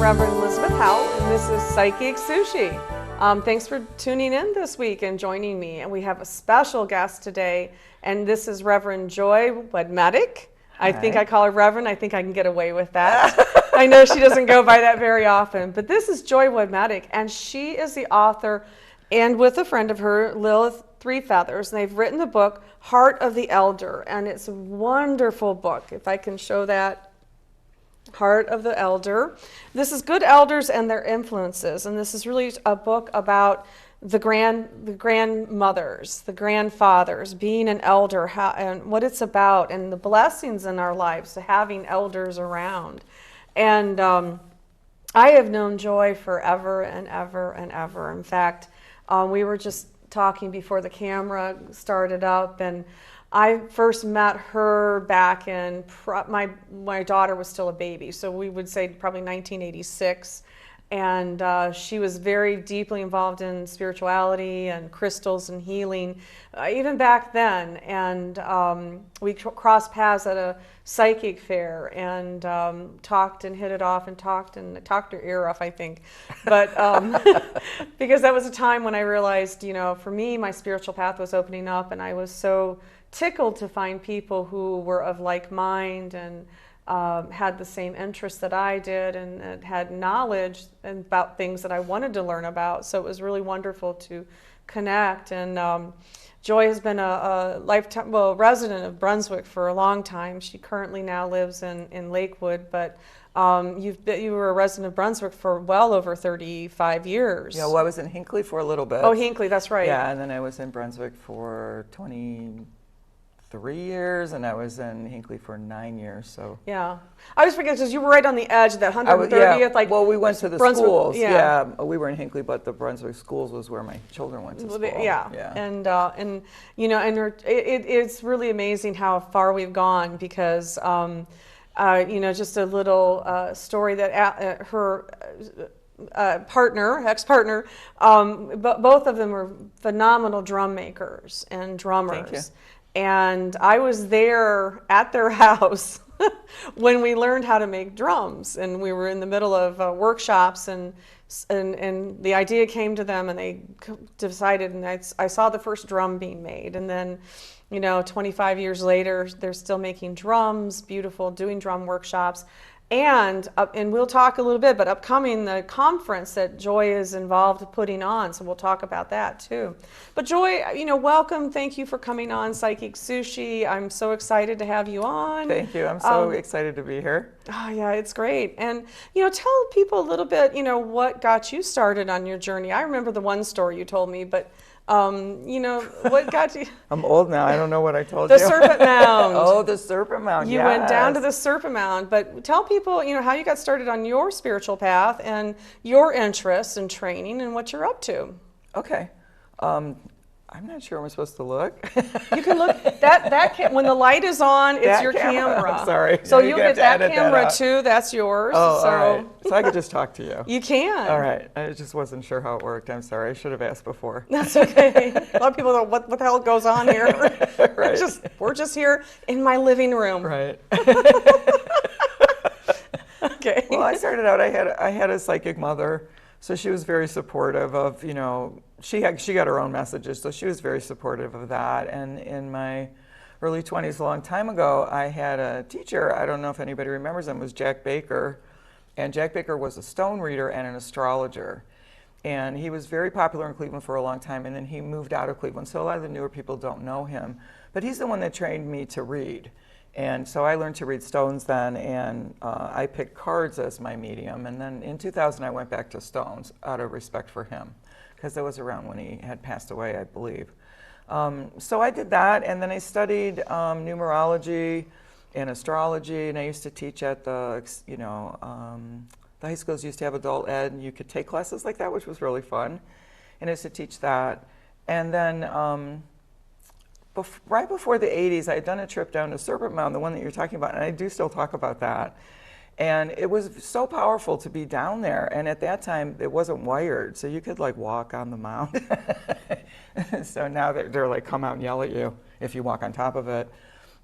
Reverend Elizabeth Howell, and this is Psychic Sushi. Thanks for tuning in this week and joining me. And we have a special guest today, and this is Reverend Jow Wedmedyk. I think I call her Reverend. I think I can get away with that. I know she doesn't go by that very often, but this is Jow Wedmedyk, and she is the author, and with a friend of her, Lilith Three Feathers, and they've written the book Heart of the Elder, and it's a wonderful book. If I can show that. Heart of the Elder. This is good elders and their influences, and this is really a book about the grandmothers, the grandfathers, being an elder, how, and what it's about, and the blessings in our lives to having elders around. And I have known Joy forever and ever and ever. In fact, we were just talking before the camera started up, and I first met her back in, my daughter was still a baby, so we would say probably 1986. And she was very deeply involved in spirituality and crystals and healing, even back then. And we crossed paths at a psychic fair and talked and hit it off and talked her ear off, I think. But because that was a time when I realized, you know, for me, my spiritual path was opening up, and I was so tickled to find people who were of like mind and had the same interests that I did, and had knowledge about things that I wanted to learn about. So it was really wonderful to connect. And Joy has been a lifetime, resident of Brunswick for a long time. She currently now lives in Lakewood, but you were a resident of Brunswick for well over 35 years. Yeah, well, I was in Hinckley for a little bit. Oh, Hinckley, that's right. Yeah, and then I was in Brunswick for 23 years, and I was in Hinckley for 9 years. So yeah, I was forgetting because you were right on the edge of that 130th. Like, well, we went to the Brunswick, schools. Yeah, we were in Hinckley, but the Brunswick schools was where my children went to school. Yeah. And you know, and it's really amazing how far we've gone because you know, just a little story that her ex-partner, but both of them were phenomenal drum makers and drummers. Thank you. And I was there at their house when we learned how to make drums, and we were in the middle of workshops, and the idea came to them, and they decided, and I saw the first drum being made, and then, you know, 25 years later, they're still making drums, beautiful, doing drum workshops. And we'll talk a little bit, but upcoming the conference that Joy is involved with putting on, so we'll talk about that too. But Joy, you know, welcome. Thank you for coming on Psychic Sushi. I'm so excited to have you on. Thank you. I'm so excited to be here. Oh yeah, it's great. And you know, tell people a little bit, you know, what got you started on your journey. I remember the one story you told me, but you know, what got you? I'm old now. I don't know what I told you. The Serpent Mound. Oh, the Serpent Mound. You went down to the Serpent Mound, but tell people, you know, how you got started on your spiritual path and your interests and training and what you're up to. Okay. I'm not sure I'm supposed to look. You can look. That when the light is on, it's that your camera. I'm sorry. So you'll get that camera too. That's yours. Oh, all right. So I could just talk to you. You can. All right. I just wasn't sure how it worked. I'm sorry. I should have asked before. That's okay. A lot of people don't know what the hell goes on here. Right. We're just here in my living room. Right. Okay. Well, I started out. I had a psychic mother. So she was very supportive of, you know, she got her own messages, so she was very supportive of that. And in my early 20s, a long time ago, I had a teacher, I don't know if anybody remembers him, it was Jack Baker. And Jack Baker was a stone reader and an astrologer. And he was very popular in Cleveland for a long time, and then he moved out of Cleveland. So a lot of the newer people don't know him. But he's the one that trained me to read. And so I learned to read stones then, and I picked cards as my medium. And then in 2000, I went back to stones out of respect for him, because that was around when he had passed away, I believe. So I did that, and then I studied numerology and astrology, and I used to teach at the, you know, the high schools used to have adult ed, and you could take classes like that, which was really fun. And I used to teach that. And then right before the 80s, I had done a trip down to Serpent Mound, the one that you're talking about, and I do still talk about that. And it was so powerful to be down there. And at that time, it wasn't wired, so you could like walk on the mound. So now they're like, come out and yell at you if you walk on top of it.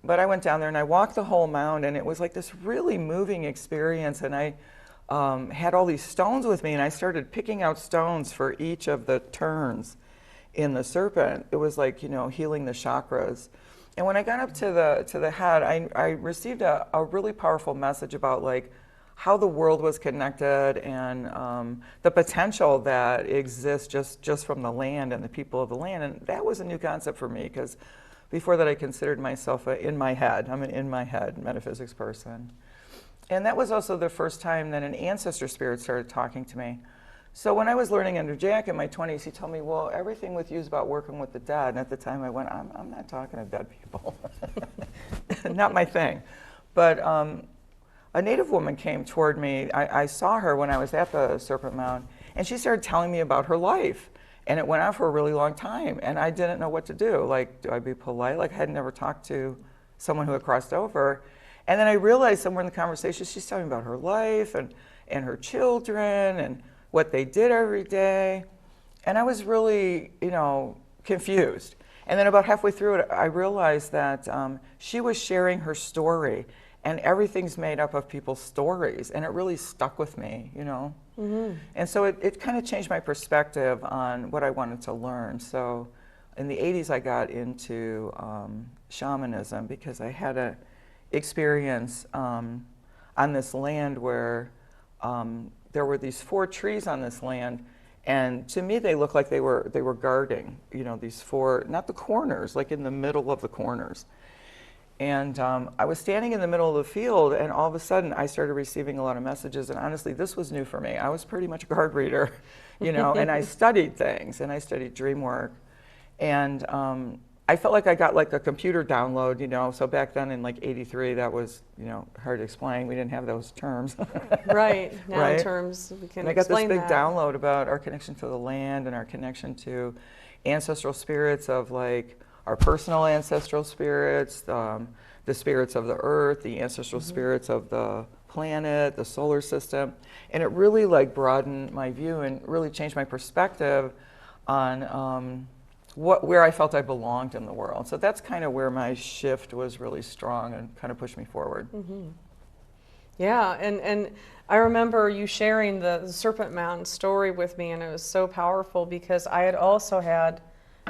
But I went down there and I walked the whole mound, and it was like this really moving experience. And I had all these stones with me, and I started picking out stones for each of the turns in the serpent. It was like, healing the chakras. And when I got up to the head, I received a really powerful message about like how the world was connected and the potential that exists just from the land and the people of the land. And that was a new concept for me, because before that I considered myself I'm an in my head metaphysics person. And that was also the first time that an ancestor spirit started talking to me. So when I was learning under Jack in my 20s, he told me, well, everything with you is about working with the dead. And at the time I went, I'm not talking to dead people. Not my thing. But a native woman came toward me. I saw her when I was at the Serpent Mound, and she started telling me about her life. And it went on for a really long time, and I didn't know what to do. Like, do I be polite? Like, I had never talked to someone who had crossed over. And then I realized somewhere in the conversation, she's telling me about her life and her children and what they did every day. And I was really, confused. And then about halfway through it, I realized that she was sharing her story, and everything's made up of people's stories. And it really stuck with me, Mm-hmm. And so it kind of changed my perspective on what I wanted to learn. So in the 80s, I got into shamanism because I had an experience on this land where there were these 4 trees on this land, and to me they looked like they were guarding, these 4, not the corners, like in the middle of the corners. And I was standing in the middle of the field, and all of a sudden I started receiving a lot of messages, and honestly this was new for me. I was pretty much a card reader, and I studied things, and I studied dream work, and I felt like I got like a computer download, so back then in like 83, that was, hard to explain. We didn't have those terms. Right, now right? terms, we can and I got this explain big that. download about our connection to the land and our connection to ancestral spirits of like our personal ancestral spirits, the spirits of the earth, the ancestral mm-hmm. spirits of the planet, the solar system. And it really like broadened my view and really changed my perspective on where I felt I belonged in the world. So that's kind of where my shift was really strong and kind of pushed me forward. Mm-hmm. Yeah, and I remember you sharing the Serpent Mountain story with me, and it was so powerful because I had also had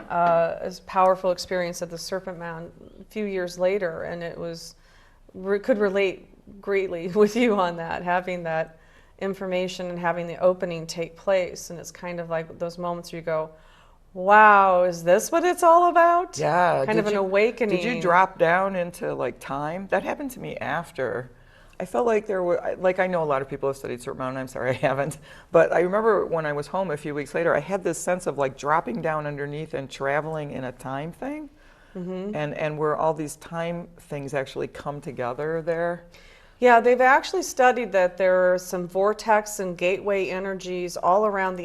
a powerful experience at the Serpent Mound a few years later, and it was could relate greatly with you on that, having that information and having the opening take place. And it's kind of like those moments where you go, wow, is this what it's all about? Yeah. Kind of an awakening. Did you drop down into like time? That happened to me after. I felt like there were, like I know a lot of people have studied Serpent Mountain, I'm sorry I haven't, but I remember when I was home a few weeks later, I had this sense of like dropping down underneath and traveling in a time thing, mm-hmm. and where all these time things actually come together there. Yeah, they've actually studied that there are some vortex and gateway energies all around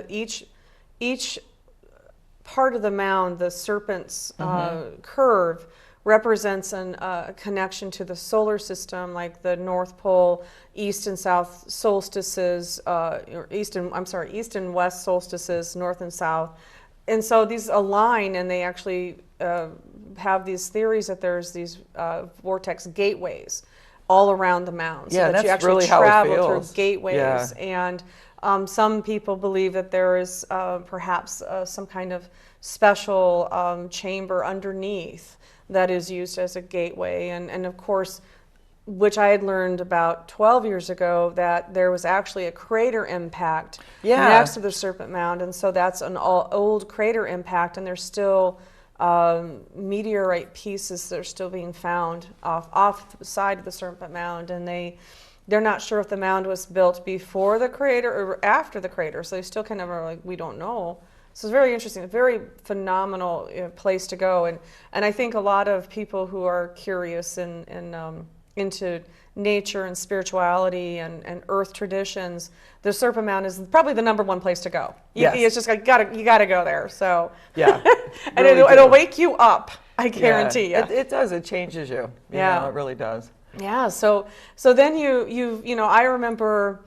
each part of the mound, the serpent's mm-hmm. Curve, represents a connection to the solar system, like the North Pole, East and South solstices, or East and West solstices, North and South. And so these align, and they actually have these theories that there's these vortex gateways all around the mound. Yeah, so that that's you actually really travel how it feels. through gateways. Yeah. And some people believe that there is perhaps some kind of special chamber underneath that is used as a gateway. And of course, which I had learned about 12 years ago, that there was actually a crater impact next to the Serpent Mound. And so that's an old crater impact, and there's still meteorite pieces that are still being found off the side of the Serpent Mound. And they're not sure if the mound was built before the crater or after the crater. So they still kind of are like, we don't know. So it's very interesting, a very phenomenal place to go. And I think a lot of people who are curious and into nature and spirituality and earth traditions, the Serpent Mound is probably the #1 place to go. Yes. It's just like, you gotta go there. So yeah, and really it'll wake you up, I guarantee you. It does. It changes you. Yeah, it really does. Yeah. So then you I remember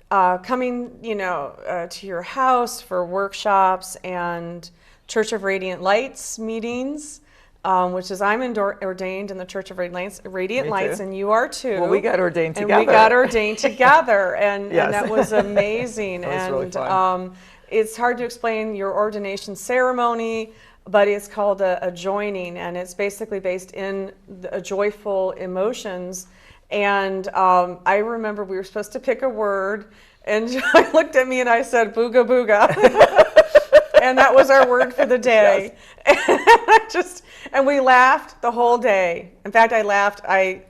coming to your house for workshops and Church of Radiant Lights meetings. which is I'm ordained in the Church of Radiant Me Lights, too. and you are too. Well, we got ordained and together. we got ordained together, and Yes. that was amazing. That was really and fun. it's hard to explain your ordination ceremony, but it's called a joining, and it's basically based in a joyful emotions. And I remember we were supposed to pick a word, and Joy looked at me and I said, "Booga booga." And that was our word for the day. Yes. And we laughed the whole day. In fact, I laughed. I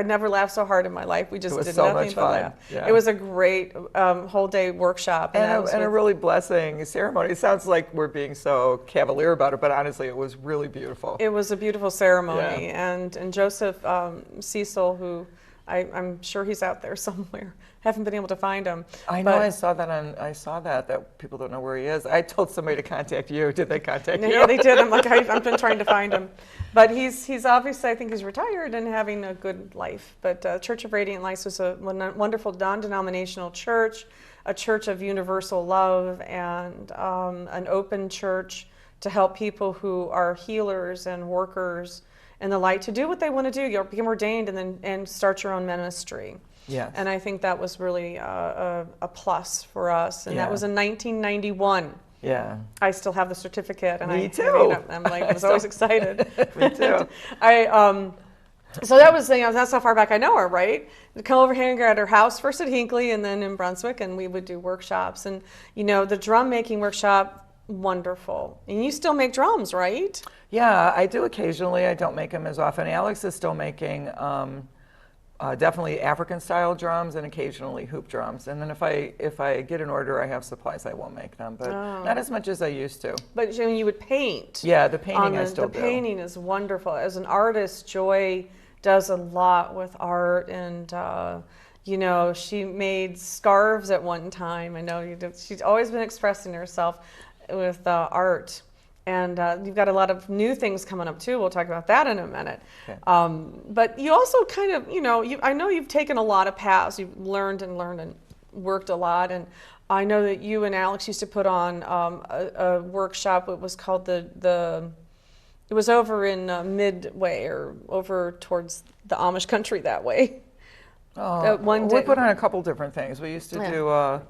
never laughed so hard in my life. We just did so nothing much but fun. laugh. Yeah. It was a great whole day workshop. And a really blessing ceremony. It sounds like we're being so cavalier about it, but honestly, it was really beautiful. It was a beautiful ceremony. Yeah. And Joseph Cecil, who I'm sure he's out there somewhere. Haven't been able to find him. I know. I saw that people don't know where he is. I told somebody to contact you. Did they contact you? Yeah, they did. I'm like, I've been trying to find him, but he's obviously, I think he's retired and having a good life. But Church of Radiant Lights was a wonderful non-denominational church, a church of universal love, and an open church to help people who are healers and workers in the light to do what they want to do. You become ordained and start your own ministry. Yes. And I think that was really a plus for us. And Yeah. that was in 1991. Yeah. I still have the certificate. And Me I too. I'm like, I was always excited. Me too. So that was, that's how far back I know her, right? We'd come over here and go at her house, first at Hinckley and then in Brunswick, and we would do workshops. And, the drum making workshop, wonderful. And you still make drums, right? Yeah, I do occasionally. I don't make them as often. Alex is still making definitely African-style drums and occasionally hoop drums. And then if I get an order, I have supplies, I won't make them, but not as much as I used to. But you would paint. Yeah, the painting I still do. The painting is wonderful. As an artist, Joy does a lot with art, and she made scarves at one time. I know she's always been expressing herself with art. And you've got a lot of new things coming up too. We'll talk about that in a minute. Okay. But you also kind of, I know you've taken a lot of paths. You've learned and worked a lot. And I know that you and Alex used to put on a workshop. It was called it was over in Midway, or over towards the Amish country that way. Oh, we put on a couple different things. We used to do.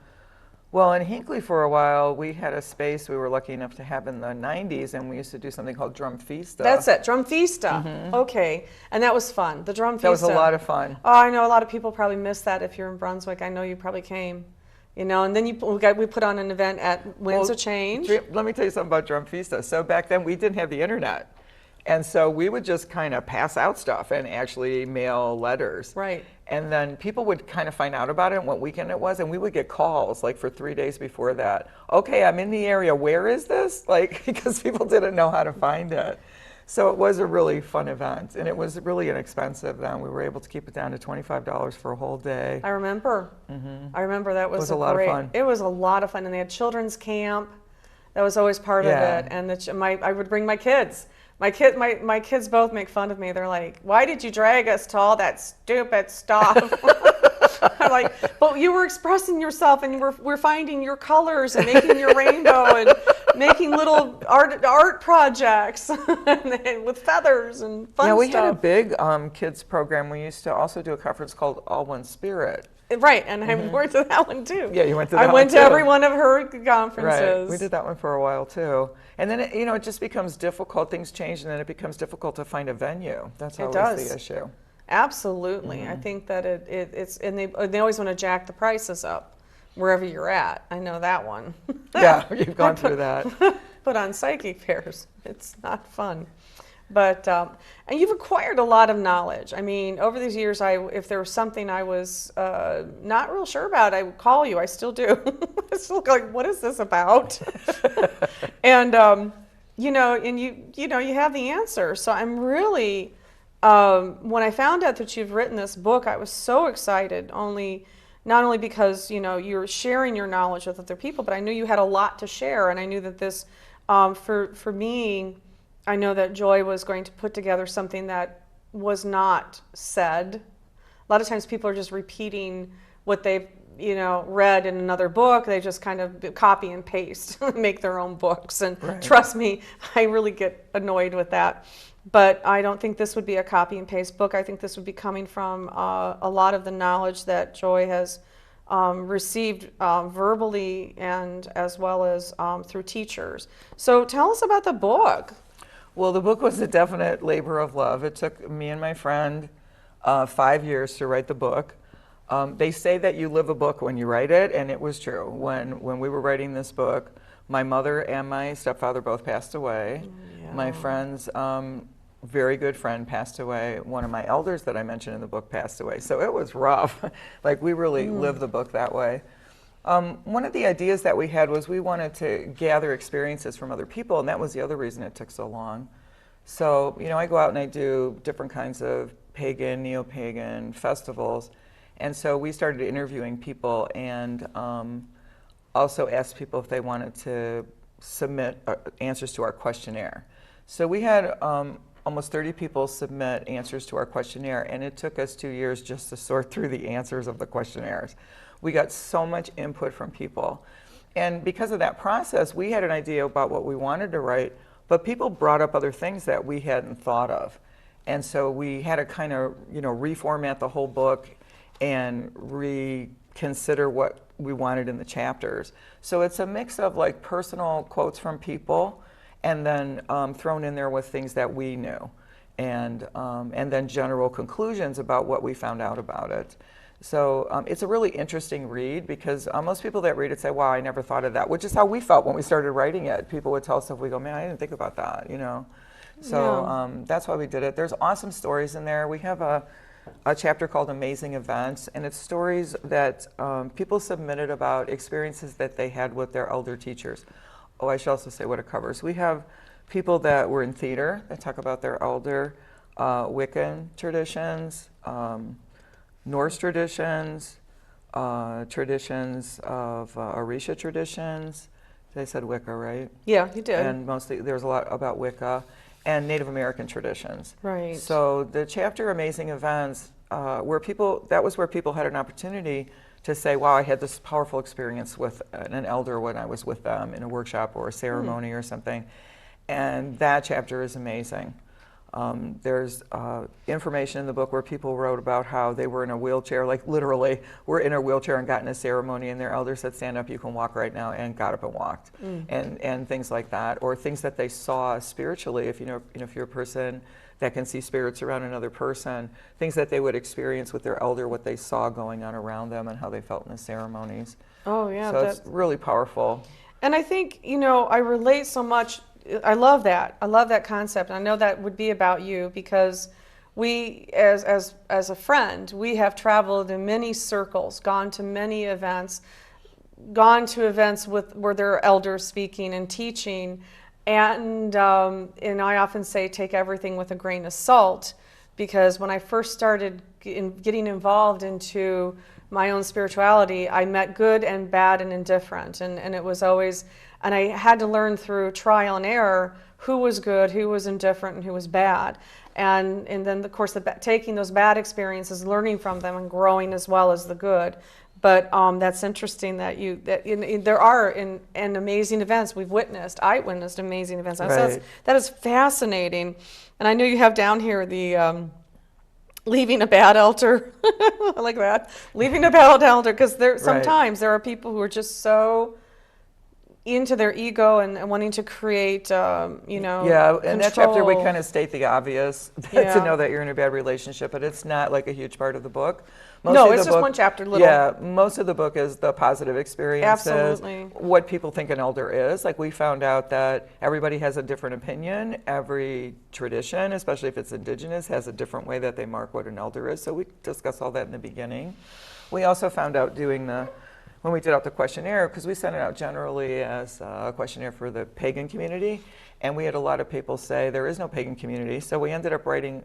Well, in Hinckley for a while, we had a space we were lucky enough to have in the 90s, and we used to do something called Drum Fiesta. That's it, Drum Fiesta. Mm-hmm. Okay, and that was fun. The Drum Fiesta. That was a lot of fun. Oh, I know a lot of people probably miss that if you're in Brunswick. I know you probably came. And then we put on an event at Winds of Change. Let me tell you something about Drum Fiesta. So back then, we didn't have the internet. And so we would just kind of pass out stuff and actually mail letters. Right. And then people would kind of find out about it and what weekend it was, and we would get calls like for 3 days before that. Okay, I'm in the area. Where is this? Like, because people didn't know how to find it. So it was a really fun event, and it was really inexpensive then. We were able to keep it down to $25 for a whole day. I remember. Mm-hmm. I remember that was a lot of fun. It was a lot of fun, and they had children's camp. That was always part of it. And I would bring my kids. My kids both make fun of me. They're like, "Why did you drag us to all that stupid stuff?" I'm like, "But you were expressing yourself, and we're finding your colors and making your rainbow and making little art projects and with feathers and fun stuff." Yeah, we had a big kids program. We used to also do a conference called All One Spirit. Right, and I went to that one too. Yeah, you went to that one too. I went to every one of her conferences. Right, we did that one for a while too. And then it just becomes difficult. Things change, and then it becomes difficult to find a venue. That's always the issue. Absolutely, I think that it's and they always want to jack the prices up wherever you're at. I know that one. Yeah, you've gone through that. Put on psychic fairs. It's not fun. But and you've acquired a lot of knowledge. I mean, over these years, if there was something I was not real sure about, I would call you. I still do. I still go like, what is this about? And and you have the answer. So I'm really when I found out that you've written this book, I was so excited. Not only because you're sharing your knowledge with other people, but I knew you had a lot to share, and I knew that this for me. I know that Joy was going to put together something that was not said. A lot of times people are just repeating what they've read in another book. They just kind of copy and paste, make their own books. And Right. trust me, I really get annoyed with that. But I don't think this would be a copy and paste book. I think this would be coming from a lot of the knowledge that Joy has received verbally and as well as through teachers. So tell us about the book. Well, the book was a definite labor of love. It took me and my friend 5 years to write the book. They say that you live a book when you write it, and it was true. When we were writing this book, my mother and my stepfather both passed away. Yeah. My friend's very good friend passed away. One of my elders that I mentioned in the book passed away. So it was rough. Like, we really lived the book that way. One of the ideas that we had was we wanted to gather experiences from other people, and that was the other reason it took so long. So, I go out and I do different kinds of pagan, neo-pagan festivals, and so we started interviewing people and also asked people if they wanted to submit answers to our questionnaire. So we had almost 30 people submit answers to our questionnaire, and it took us 2 years just to sort through the answers of the questionnaires. We got so much input from people. And because of that process, we had an idea about what we wanted to write, but people brought up other things that we hadn't thought of. And so we had to kind of, reformat the whole book and reconsider what we wanted in the chapters. So it's a mix of like personal quotes from people and then thrown in there with things that we knew. And then general conclusions about what we found out about it. So it's a really interesting read because most people that read it say, wow, I never thought of that, which is how we felt when we started writing it. People would tell us stuff, we go, man, I didn't think about that, So that's why we did it. There's awesome stories in there. We have a chapter called Amazing Events, and it's stories that people submitted about experiences that they had with their elder teachers. Oh, I should also say what it covers. We have people that were in theater that talk about their elder Wiccan traditions, Norse traditions, traditions of Orisha traditions. They said Wicca, right? Yeah, you did. And mostly there's a lot about Wicca and Native American traditions. Right. So the chapter Amazing Events, that was where people had an opportunity to say, wow, I had this powerful experience with an elder when I was with them in a workshop or a ceremony or something. And that chapter is amazing. There's information in the book where people wrote about how they were in a wheelchair, like literally were in a wheelchair and got in a ceremony and their elder said, stand up, you can walk right now, and got up and walked. And things like that, or things that they saw spiritually, if if you're a person that can see spirits around another person, things that they would experience with their elder, what they saw going on around them and how they felt in the ceremonies. Oh yeah. So it's really powerful. And I think, I relate so much. I love that. I love that concept. I know that would be about you because we, as a friend, we have traveled in many circles, gone to many events, gone to events where there are elders speaking and teaching, and I often say take everything with a grain of salt, because when I first started getting involved into my own spirituality, I met good and bad and indifferent, and it was always. And I had to learn through trial and error who was good, who was indifferent, and who was bad. And then, of course, taking those bad experiences, learning from them, and growing as well as the good. But that's interesting that there are in amazing events we've witnessed. I witnessed amazing events. Right. That is fascinating. And I know you have down here the leaving a bad elder. I like that. Leaving a bad elder, because sometimes there are people who are just so into their ego and wanting to create, Yeah, in control. that chapter we kind of state the obvious, to know that you're in a bad relationship, but it's not like a huge part of the book. It's just one chapter, little. Yeah, most of the book is the positive experiences. Absolutely. What people think an elder is. Like, we found out that everybody has a different opinion. Every tradition, especially if it's indigenous, has a different way that they mark what an elder is. So we discussed all that in the beginning. We also found out when we did out the questionnaire, because we sent it out generally as a questionnaire for the pagan community, and we had a lot of people say there is no pagan community, so we ended up writing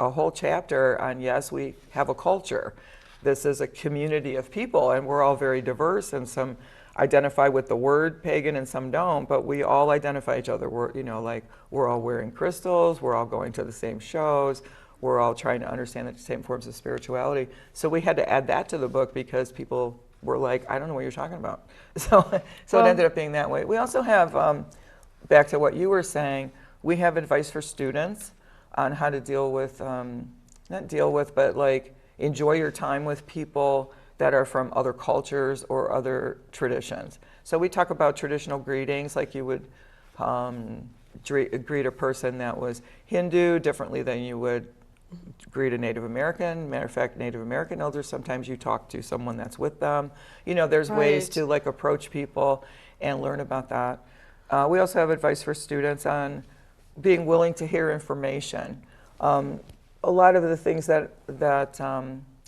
a whole chapter on, yes, we have a culture. This is a community of people, and we're all very diverse, and some identify with the word pagan and some don't, but we all identify each other. We're all wearing crystals, we're all going to the same shows, we're all trying to understand the same forms of spirituality. So we had to add that to the book because people were like, I don't know what you're talking about. So Well- it ended up being that way. We also have, back to what you were saying, we have advice for students on how to deal with, not deal with, but like enjoy your time with people that are from other cultures or other traditions. So we talk about traditional greetings, like you would greet a person that was Hindu differently than you would greet a Native American. Matter of fact, Native American elders, sometimes you talk to someone that's with them. You know, there's ways Right. to like approach people and learn about that. We also have advice for students on being willing to hear information. A lot of the things that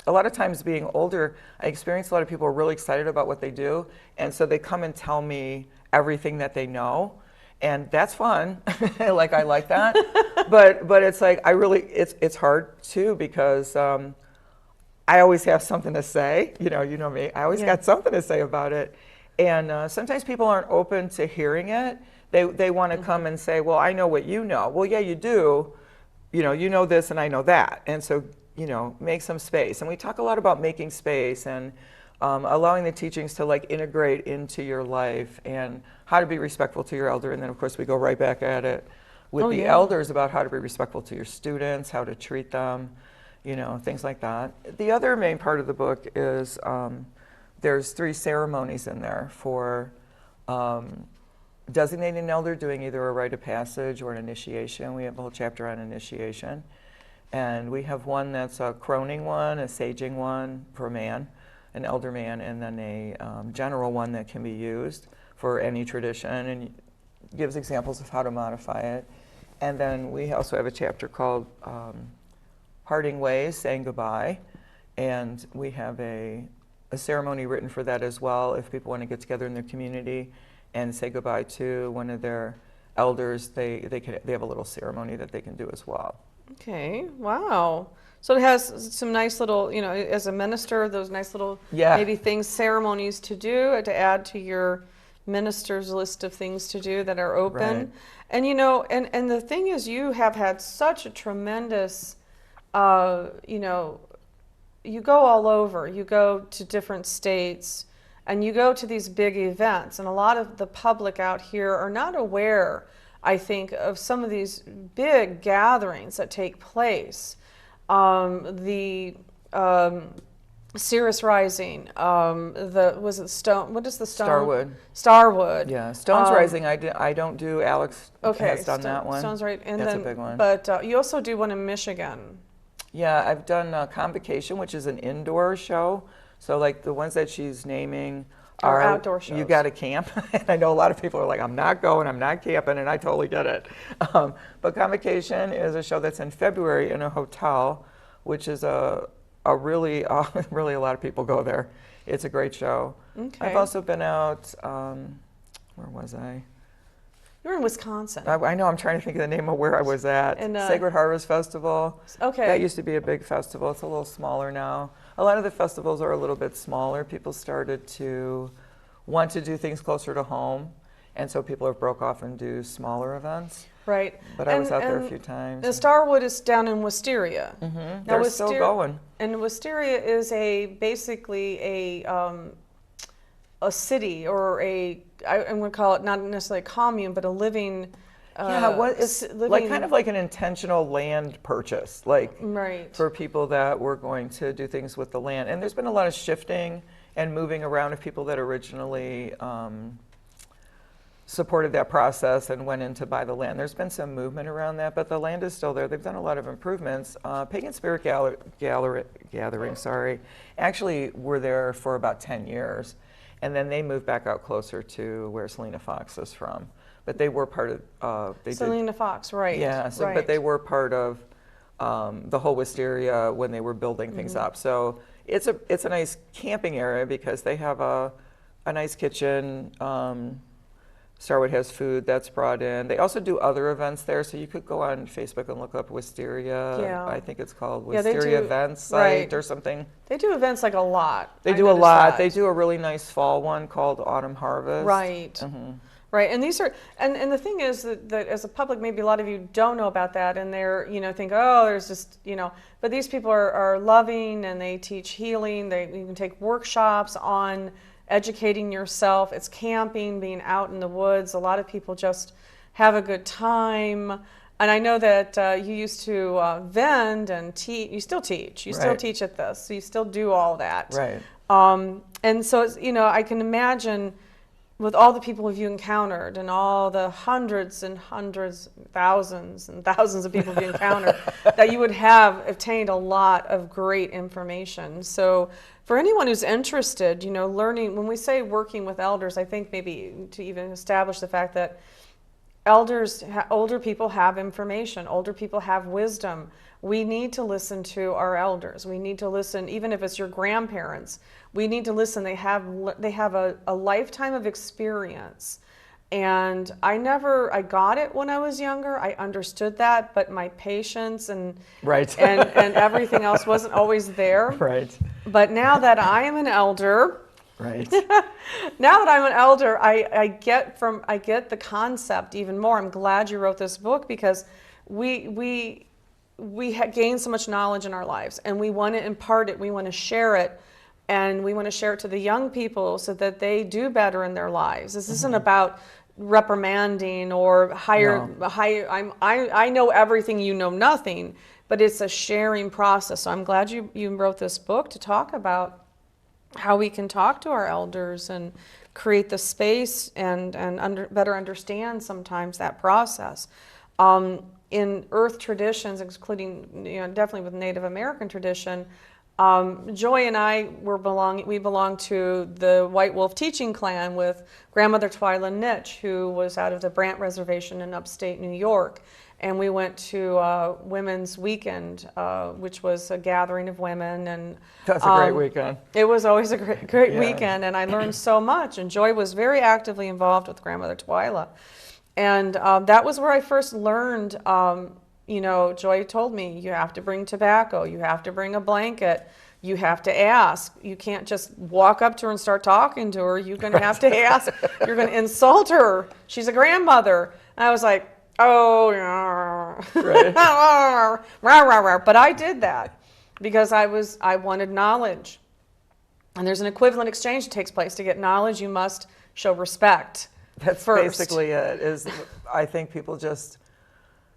a lot of times being older, I experience a lot of people are really excited about what they do, and so they come and tell me everything that they know, and that's fun. Like I like that, but it's like it's hard too because I always have something to say. You know me. I always got something to say about it, and sometimes people aren't open to hearing it. They want to come and say, well, I know what you know. Well, yeah, you do. You know this and I know that. And so, make some space. And we talk a lot about making space and allowing the teachings to like integrate into your life and how to be respectful to your elder. And then of course we go right back at it with the elders about how to be respectful to your students, how to treat them, things like that. The other main part of the book is there's 3 ceremonies in there for designating an elder, doing either a rite of passage or an initiation. We have a whole chapter on initiation. And we have one that's a croning one, a saging one for a man, an elder man, and then a general one that can be used for any tradition and gives examples of how to modify it. And then we also have a chapter called Parting Ways, Saying Goodbye. And we have a ceremony written for that as well if people want to get together in their community and say goodbye to one of their elders. They have a little ceremony that they can do as well. Okay, wow. So it has some nice little, as a minister, those nice little maybe things, ceremonies to do, to add to your minister's list of things to do that are open. Right. And, and the thing is, you have had such a tremendous, you go all over. You go to different states and you go to these big events. And a lot of the public out here are not aware, I think, of some of these big gatherings that take place. The Cirrus Rising, was it Stone? What is the Stone? Starwood. Starwood. Yeah, Stone's Rising. I don't do. Alex has done that one. Stone's right, and that's then, a big one. But you also do one in Michigan. Yeah, I've done Convocation, which is an indoor show. So like the ones that she's naming Are outdoor shows. You got to camp. And I know a lot of people are like, I'm not going, I'm not camping, and I totally get it. But Convocation is a show that's in February in a hotel, which is a really, really a lot of people go there. It's a great show. Okay. I've also been out, where was I? You're in Wisconsin. I know, I'm trying to think of the name of where I was at. Sacred Harvest Festival. Okay. That used to be a big festival. It's a little smaller now. A lot of the festivals are a little bit smaller. People started to want to do things closer to home, and so people have broke off and do smaller events. Right. But I was out there a few times. The Starwood is down in Wisteria. Mm-hmm. They're still going. And Wisteria is basically a city, or I'm going to call it not necessarily a commune, but a living. Like kind of like an intentional land purchase, like right. for people that were going to do things with the land. And there's been a lot of shifting and moving around of people that originally supported that process and went in to buy the land. There's been some movement around that, but the land is still there. They've done a lot of improvements. Pagan Spirit Gathering, actually were there for about 10 years. And then they moved back out closer to where Selena Fox is from. But they were part of... Selena Fox, right. Yeah, right. But they were part of the whole Wisteria when they were building things up. So it's a nice camping area because they have a nice kitchen. Starwood has food that's brought in. They also do other events there, so you could go on Facebook and look up Wisteria. Yeah. I think it's called Wisteria Events Site or something. They do events like a lot. They do a lot. They do a really nice fall one called Autumn Harvest. Right. Mm-hmm. Right, and these are, and the thing is that as a public, maybe a lot of you don't know about that, and they're, think, oh, there's just, but these people are loving, and they teach healing. You can take workshops on educating yourself. It's camping, being out in the woods. A lot of people just have a good time. And I know that you used to vend and teach. You still teach. You still Right. teach at this. So you still do all that. Right. And so, it's, I can imagine with all the people you encountered and all the hundreds and hundreds, thousands and thousands of people you encountered, that you would have obtained a lot of great information. So for anyone who's interested, learning, when we say working with elders, I think maybe to even establish the fact that older people have information, older people have wisdom. We need to listen to our elders. We need to listen, even if it's your grandparents. We need to listen. They have a lifetime of experience. And I got it when I was younger. I understood that, but my patience and Right. and everything else wasn't always there. Right. But now that I am an elder, Right. now that I'm an elder, I get the concept even more. I'm glad you wrote this book, because we gained so much knowledge in our lives, and we want to impart it. We want to share it, and we want to share it to the young people so that they do better in their lives. This isn't about reprimanding or I know everything, you know nothing, but it's a sharing process. So I'm glad you wrote this book to talk about how we can talk to our elders and create the space and better understand sometimes that process. In earth traditions, including definitely with Native American tradition, Joy and I we belong to the White Wolf Teaching Clan with Grandmother Twyla Nitch, who was out of the Brant Reservation in upstate New York. And we went to Women's Weekend, which was a gathering of women. And That's a great weekend. It was always a great weekend, and I learned so much. And Joy was very actively involved with Grandmother Twyla. And that was where I first learned, Joy told me, you have to bring tobacco, you have to bring a blanket, you have to ask. You can't just walk up to her and start talking to her. You're going to have to ask. You're going to insult her. She's a grandmother. And I was like, oh, Right. but I did that because I wanted knowledge. And there's an equivalent exchange that takes place. To get knowledge, you must show respect. That's first. basically it. I think people just,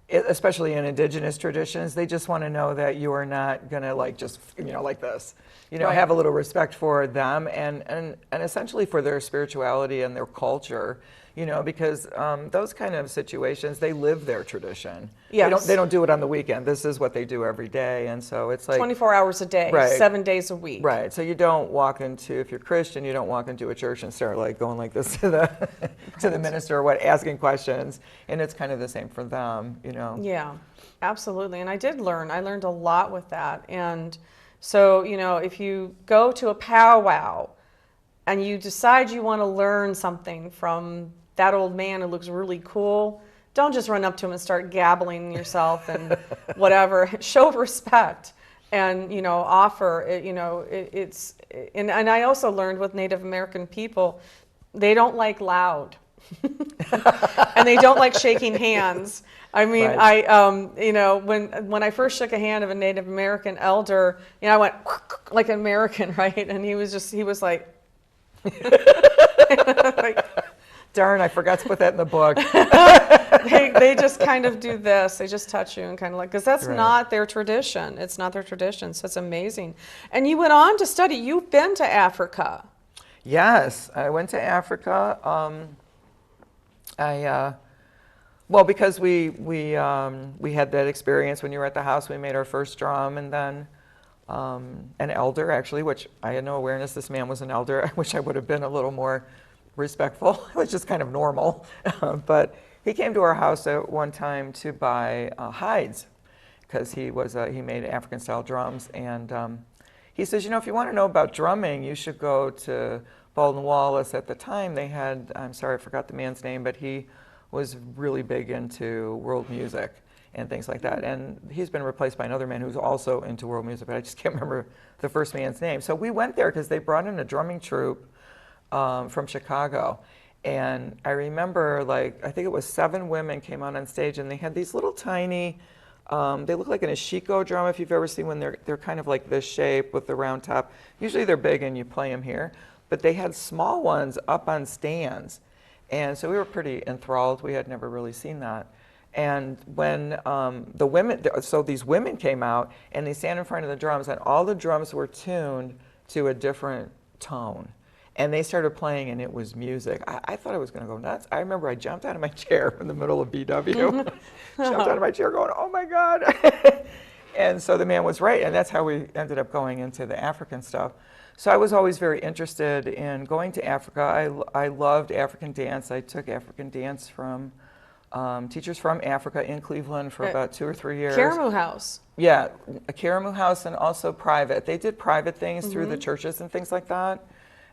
especially in indigenous traditions, they just want to know that you are not going to like this. Right. Have a little respect for them and essentially for their spirituality and their culture. Because those kind of situations, they live their tradition. Yes. They don't do it on the weekend. This is what they do every day, and so it's like 24 hours a day, Right. 7 days a week. Right. So you don't walk into, if you're Christian, you don't walk into a church and start like going like this to the minister or asking questions, and it's kind of the same for them. Yeah, absolutely. And I learned a lot with that. And so, if you go to a powwow and you decide you want to learn something from that old man who looks really cool, don't just run up to him and start gabbling yourself and whatever. Show respect and, offer it, and I also learned with Native American people, they don't like loud. And they don't like shaking hands. I mean, Right. When I first shook a hand of a Native American elder, I went like an American, right? And he was like, like, Darn, I forgot to put that in the book. they just kind of do this. They just touch you and kind of like, because that's Right. not their tradition. It's not their tradition. So it's amazing. And you went on to study. You've been to Africa. Yes, I went to Africa. Because we had that experience when you were at the house. We made our first drum, and then an elder, actually, which I had no awareness this man was an elder. I wish I would have been a little more respectful. It was just kind of normal. But he came to our house at one time to buy hides, because he made African-style drums, and he says, if you want to know about drumming, you should go to Baldwin Wallace. At the time, they had, I'm sorry, I forgot the man's name, but he was really big into world music and things like that. And he's been replaced by another man who's also into world music, but I just can't remember the first man's name. So we went there because they brought in a drumming troupe from Chicago. And I remember, like, I think it was 7 women came out on stage, and they had these little tiny, they look like an ashiko drum, if you've ever seen when they're kind of like this shape with the round top. Usually they're big and you play them here, but they had small ones up on stands. And so we were pretty enthralled. We had never really seen that. And when the women, so these women came out and they stand in front of the drums, and all the drums were tuned to a different tone. And they started playing, and it was music. I thought I was going to go nuts. I remember I jumped out of my chair in the middle of BW. Jumped out of my chair going, oh my God. And so the man was right, and that's how we ended up going into the African stuff. So I was always very interested in going to Africa. I loved African dance. I took African dance from teachers from Africa in Cleveland for about 2 or 3 years. Karamu House. Yeah, a Karamu House, and also private. They did private things through the churches and things like that.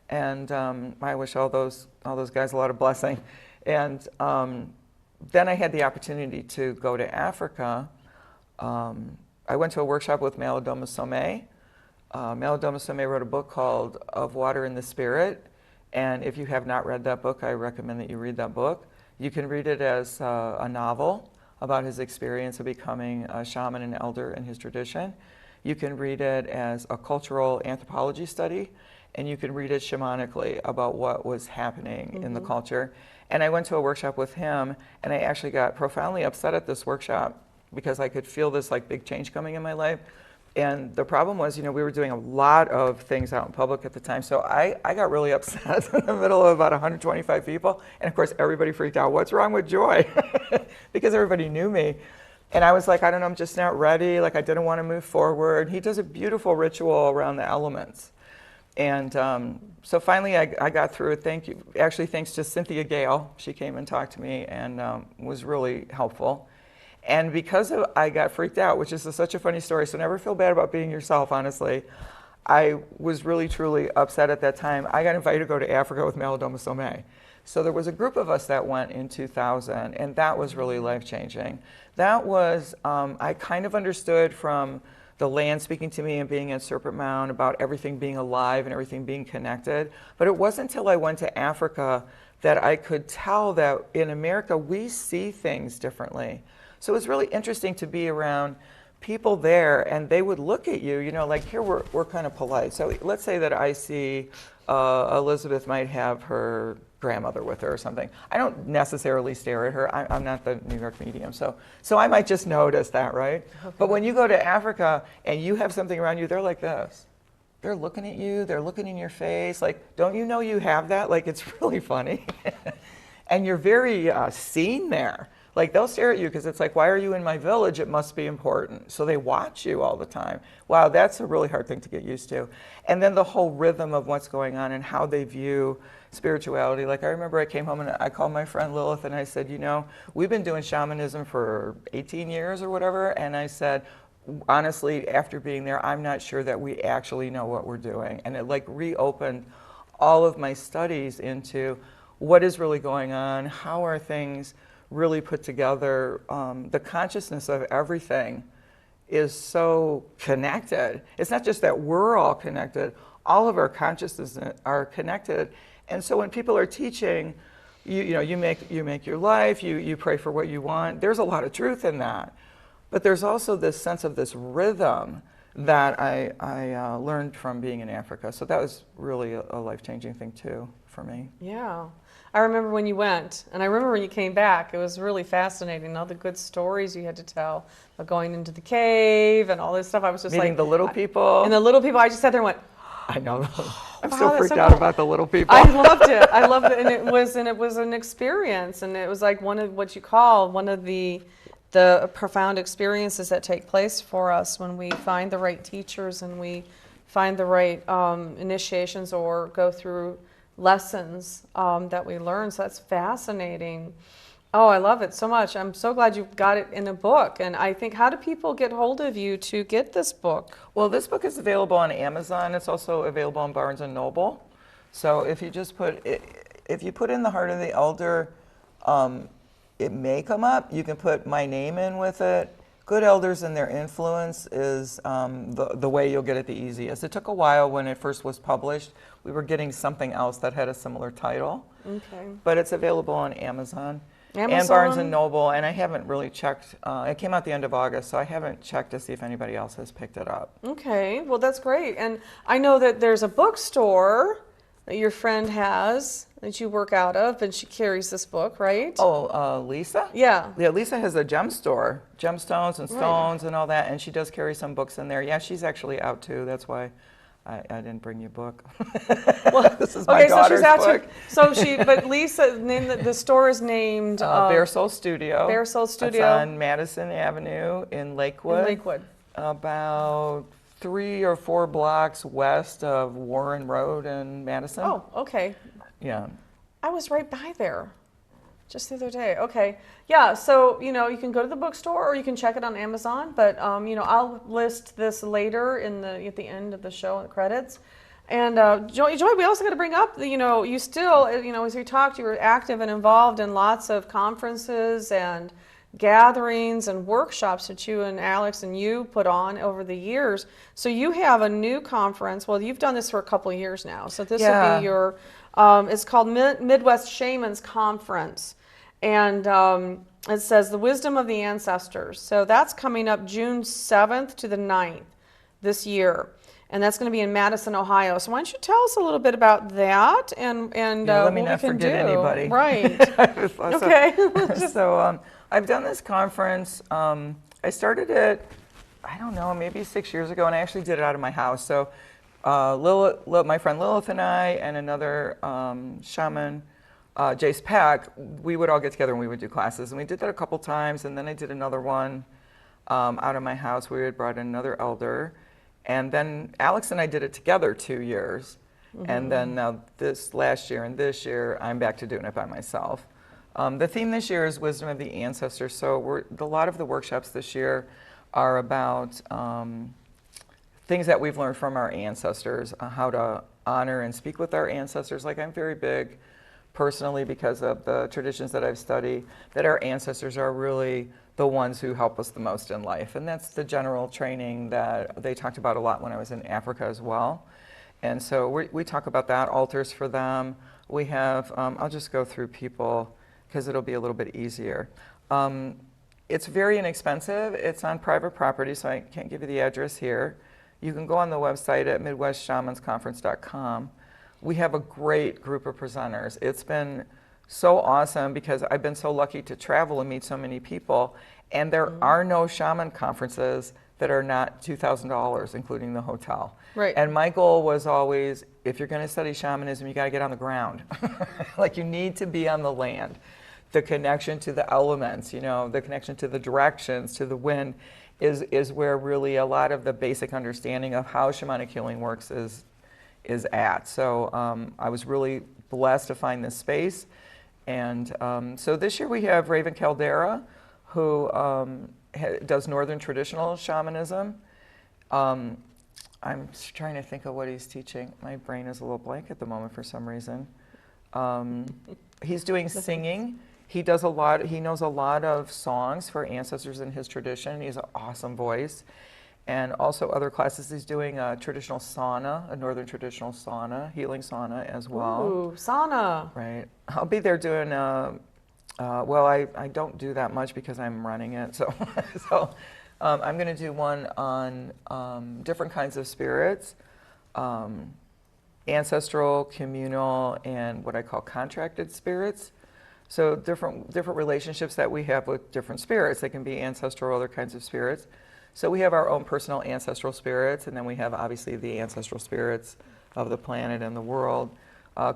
And I wish all those guys a lot of blessing. And then I had the opportunity to go to Africa. I went to a workshop with Malidoma Somé. Malidoma Somé wrote a book called Of Water in the Spirit. And if you have not read that book, I recommend that you read that book. You can read it as a novel about his experience of becoming a shaman and elder in his tradition. You can read it as a cultural anthropology study, and you can read it shamanically about what was happening in the culture. And I went to a workshop with him, and I actually got profoundly upset at this workshop because I could feel this like big change coming in my life. And the problem was, you know, we were doing a lot of things out in public at the time, so I got really upset in the middle of about 125 people, and of course everybody freaked out, what's wrong with Joy? Because everybody knew me. And I was like, I don't know, I'm just not ready, like I didn't want to move forward. He does a beautiful ritual around the elements. And so finally I got through it. Thanks to Cynthia Gale. She came and talked to me and was really helpful. And because I got freaked out, which is such a funny story, so never feel bad about being yourself, honestly. I was really, truly upset at that time. I got invited to go to Africa with Malidoma Somé. So there was a group of us that went in 2000, and that was really life-changing. That was, I kind of understood from the land speaking to me and being at Serpent Mound about everything being alive and everything being connected. But it wasn't until I went to Africa that I could tell that in America we see things differently. So it was really interesting to be around people there, and they would look at you, you know, like here we're kind of polite. So let's say that I see Elizabeth might have her grandmother with her or something. I don't necessarily stare at her. I'm not the New York medium, so I might just notice that, right? Okay. But when you go to Africa and you have something around you, they're like this. They're looking at you, they're looking in your face, like, don't you know you have that? Like, it's really funny. And you're very seen there. Like, they'll stare at you because it's like, why are you in my village? It must be important. So they watch you all the time. Wow, that's a really hard thing to get used to. And then the whole rhythm of what's going on and how they view spirituality. Like, I remember I came home and I called my friend Lilith and I said, you know, we've been doing shamanism for 18 years or whatever. And I said, honestly, after being there, I'm not sure that we actually know what we're doing. And it like reopened all of my studies into what is really going on, how are things really put together. The consciousness of everything is so connected. It's not just that we're all connected, all of our consciousnesses are connected. And so when people are teaching, you make your life, you pray for what you want, there's a lot of truth in that. But there's also this sense of this rhythm that I learned from being in Africa. So that was really a life-changing thing too for me. Yeah. I remember when you went, and I remember when you came back. It was really fascinating, all the good stories you had to tell about going into the cave and all this stuff. I was just meeting like... the little people. And the little people, I just sat there and went... I know. I'm wow, so freaked so out cool. about the little people. I loved it. I loved it. And it was an experience. And it was like one of what you call one of the profound experiences that take place for us when we find the right teachers and we find the right initiations or go through lessons that we learn. So that's fascinating. Oh, I love it so much. I'm so glad you got it in a book. And I think, how do people get hold of you to get this book? Well, this book is available on Amazon. It's also available on Barnes & Noble. So if you just put in The Heart of the Elder, it may come up. You can put my name in with it, good elders and their influence is the way you'll get it the easiest. It took a while when it first was published. We were getting something else that had a similar title. Okay. But it's available on Amazon. Amazon? And Barnes and Noble, and I haven't really checked. It came out the end of August, so I haven't checked to see if anybody else has picked it up. Okay, well that's great. And I know that there's a bookstore that your friend has that you work out of, and she carries this book, right? Oh, Lisa? Yeah. Yeah, Lisa has a gem store, gemstones and stones Right. and all that, and she does carry some books in there. Yeah, she's actually out too. That's why I didn't bring you a book. Well, This is my okay, so she's daughter's actually, book. but Lisa, the store is named Bare Soul Studio. Bare Soul Studio. It's on Madison Avenue in Lakewood. in Lakewood. About 3 or 4 blocks west of Warren Road in Madison. Oh, okay. Yeah. I was right by there just the other day. Okay. Yeah, so, you can go to the bookstore or you can check it on Amazon, but, I'll list this later at the end of the show in the credits. And Joy, we also got to bring up, you still, as we talked, you were active and involved in lots of conferences and gatherings and workshops that you and Alex and you put on over the years. So you have a new conference. Well, you've done this for a couple of years now. So this will be your, it's called Midwest Shamans Conference. And it says the wisdom of the ancestors. So that's coming up June 7th to the 9th this year. And that's going to be in Madison, Ohio. So why don't you tell us a little bit about that and let me what not we can forget do. anybody. Right. Okay. So I've done this conference. I started it, I don't know, maybe 6 years ago, and I actually did it out of my house. So my friend Lilith and I and another shaman, Jace Pack, we would all get together and we would do classes. And we did that a couple times, and then I did another one out of my house. We had brought in another elder. And then Alex and I did it together 2 years. Mm-hmm. And then now this last year and this year, I'm back to doing it by myself. The theme this year is Wisdom of the Ancestors. So a lot of the workshops this year are about things that we've learned from our ancestors, how to honor and speak with our ancestors. Like, I'm very big personally, because of the traditions that I've studied, that our ancestors are really the ones who help us the most in life. And that's the general training that they talked about a lot when I was in Africa as well. And so we talk about that, altars for them. We have, I'll just go through people because it'll be a little bit easier. It's very inexpensive. It's on private property, so I can't give you the address here. You can go on the website at midwestshamansconference.com. We have a great group of presenters. It's been so awesome because I've been so lucky to travel and meet so many people, and there are no shaman conferences that are not $2,000, including the hotel. Right. And my goal was always, if you're going to study shamanism, you got to get on the ground. Like, you need to be on the land. The connection to the elements, the connection to the directions, to the wind, is where really a lot of the basic understanding of how shamanic healing works is at. So I was really blessed to find this space. And so this year we have Raven Caldera, who does Northern traditional shamanism. I'm trying to think of what he's teaching. My brain is a little blank at the moment for some reason. He's doing singing. He knows a lot of songs for ancestors in his tradition. He has an awesome voice. And also other classes, he's doing a traditional sauna, a Northern traditional sauna, healing sauna as well. Ooh, sauna. Right. I'll be there doing, I don't do that much because I'm running it. So, I'm going to do one on different kinds of spirits, ancestral, communal, and what I call contracted spirits. So different relationships that we have with different spirits. They can be ancestral or other kinds of spirits. So we have our own personal ancestral spirits, and then we have obviously the ancestral spirits of the planet and the world.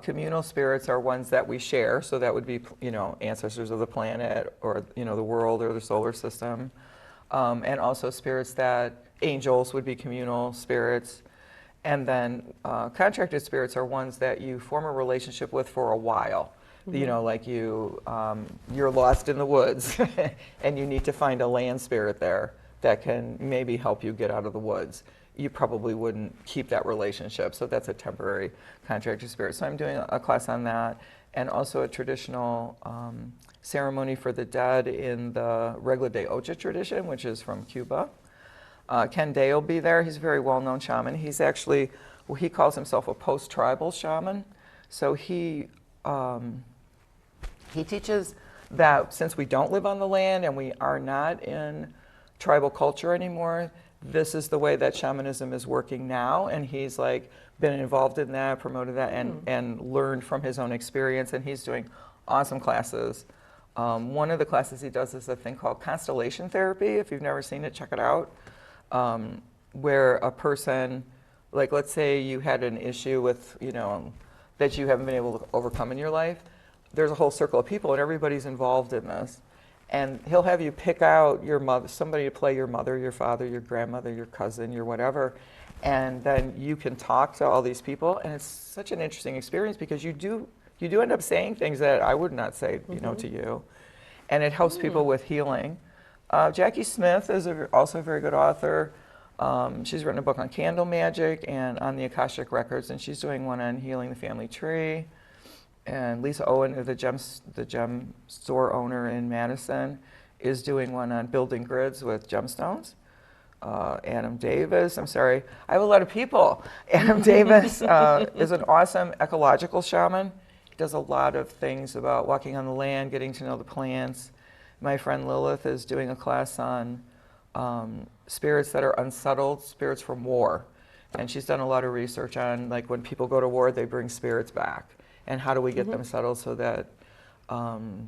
Communal spirits are ones that we share, so that would be, ancestors of the planet or, the world or the solar system. And also spirits angels would be communal spirits. And then contracted spirits are ones that you form a relationship with for a while. Mm-hmm. Like you're lost in the woods and you need to find a land spirit there that can maybe help you get out of the woods. you probably wouldn't keep that relationship. So that's a temporary contracted spirit. So I'm doing a class on that, and also a traditional ceremony for the dead in the Regla de Ocho tradition, which is from Cuba. Ken Day will be there. He's a very well-known shaman. He's actually, well, he calls himself a post-tribal shaman. So he teaches that since we don't live on the land and we are not in tribal culture anymore, this is the way that shamanism is working now. And he's like been involved in that, promoted that, and learned from his own experience. And he's doing awesome classes. One of the classes he does is a thing called constellation therapy. If you've never seen it, check it out. Where a person, like let's say you had an issue with, that you haven't been able to overcome in your life. There's a whole circle of people and everybody's involved in this. And he'll have you pick out your mother, somebody to play your mother, your father, your grandmother, your cousin, your whatever. And then you can talk to all these people. And it's such an interesting experience because you do end up saying things that I would not say, to you. And it helps people with healing. Jackie Smith is also a very good author. She's written a book on candle magic and on the Akashic Records, and she's doing one on healing the family tree. And Lisa Owen, the gem store owner in Madison, is doing one on building grids with gemstones. Adam Davis, I have a lot of people. Adam Davis is an awesome ecological shaman. He does a lot of things about walking on the land, getting to know the plants. My friend Lilith is doing a class on spirits that are unsettled, spirits from war. And she's done a lot of research on, like, when people go to war, they bring spirits back. And how do we get them settled so that